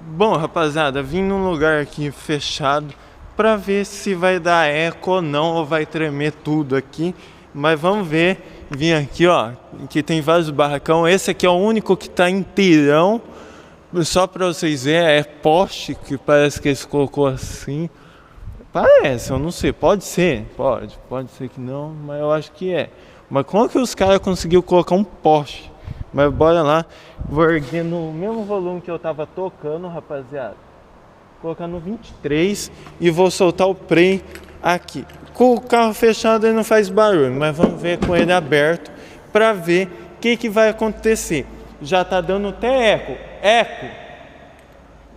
Bom, rapaziada, vim num lugar aqui fechado pra ver se vai dar eco ou não, ou vai tremer tudo aqui. Mas vamos ver. Vim aqui, ó, que tem vários barracão. Esse aqui é o único que tá inteirão. Só pra vocês verem, é poste que parece que eles colocou assim. Parece, eu não sei, pode ser, pode ser que não, mas eu acho que é. Mas como que os caras conseguiram colocar um poste? Mas bora lá, vou erguer no mesmo volume que eu tava tocando, rapaziada. Colocar no 23 e vou soltar o play aqui. Com o carro fechado ele não faz barulho, mas vamos ver com ele aberto pra ver o que vai acontecer. Já tá dando até eco.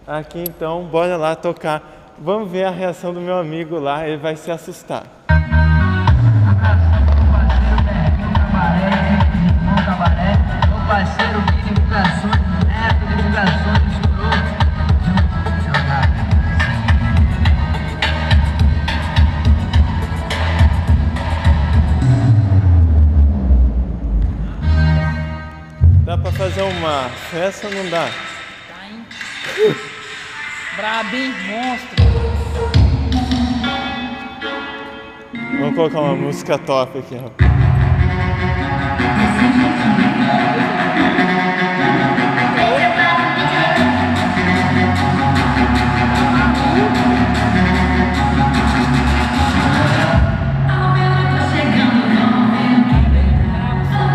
Aqui então, bora lá tocar. Vamos ver a reação do meu amigo lá, ele vai se assustar. Dá pra fazer uma festa ou não dá? Tá, hein? Brabo, hein? Monstro. Vamos colocar uma música top aqui, rapaz.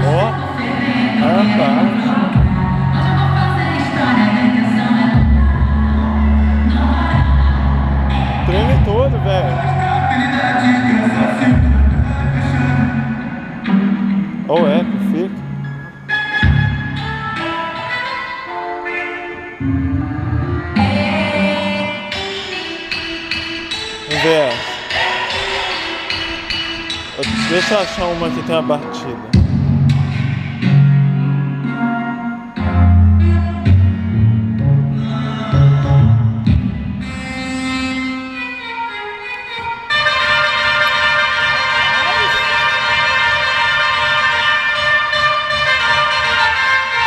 Ó, rapaz. Treme todo, velho. Olha o eco, fica. Vamos ver. Deixa eu achar uma que tem uma batida.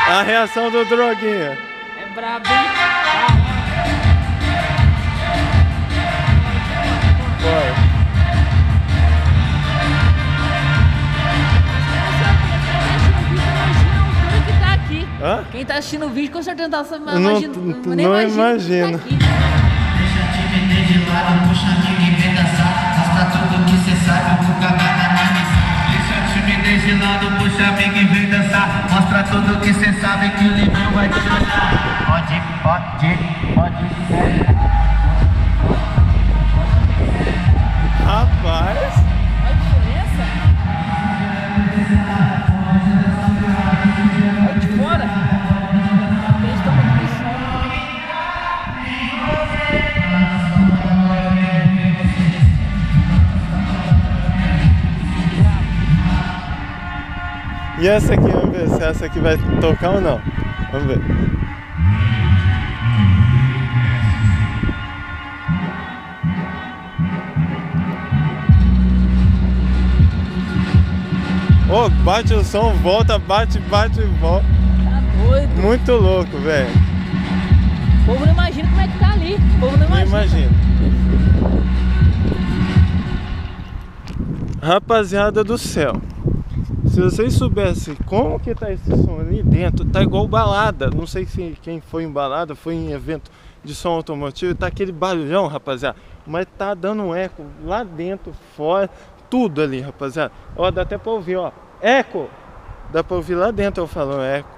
A reação do Droguinha. É brabo, hein? Bora. Hã? Quem tá assistindo o vídeo com certeza tá Não imagina. Deixa a timidez de lado, puxa a tigre e vem dançar. Mostra tudo que cê sabe, o cagada na missão. Deixa a timidez de lado, puxa a amiga e vem dançar. Mostra tudo que cê sabe que o limão vai te olhar. Pode. Rapaz. Olha a diferença. Olha de fora. Eles estão muito E essa aqui, vamos ver se essa aqui vai tocar ou não. Vamos ver. Oh, bate o som, volta, bate e volta. Tá doido. Muito louco, velho. O povo não imagina como é que tá ali. O povo não Não imagina. imagino. Rapaziada do céu, se vocês soubessem como que tá esse som ali dentro, tá igual balada. Não sei se quem foi em balada, foi em evento de som automotivo, tá aquele barulhão, rapaziada. Mas tá dando um eco lá dentro, fora, tudo ali, rapaziada. Ó, dá até pra ouvir, ó, eco. Dá pra ouvir lá dentro eu falando eco.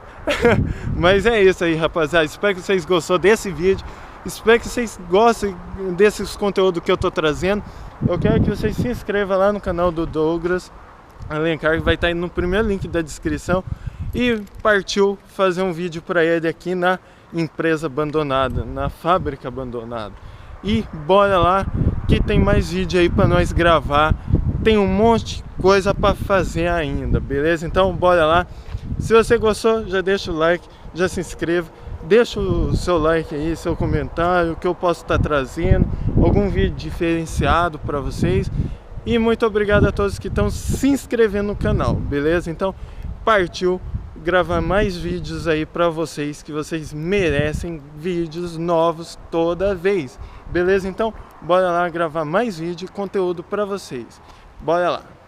Mas é isso aí, rapaziada. Espero que vocês gostaram desse vídeo. Espero que vocês gostem desses conteúdos que eu tô trazendo. Eu quero que vocês se inscrevam lá no canal do Douglas Alencar, que vai estar aí no primeiro link da descrição. E partiu fazer um vídeo para ele aqui na empresa abandonada, na fábrica abandonada. E bora lá que tem mais vídeo aí para nós gravar. Tem um monte de coisa para fazer ainda, beleza? Então bora lá. Se você gostou, já deixa o like, já se inscreva. Deixa o seu like aí, seu comentário, o que eu posso estar trazendo, algum vídeo diferenciado para vocês. E muito obrigado a todos que estão se inscrevendo no canal, beleza? Então, partiu gravar mais vídeos aí pra vocês, que vocês merecem vídeos novos toda vez. Beleza? Então, bora lá gravar mais vídeo e conteúdo pra vocês. Bora lá!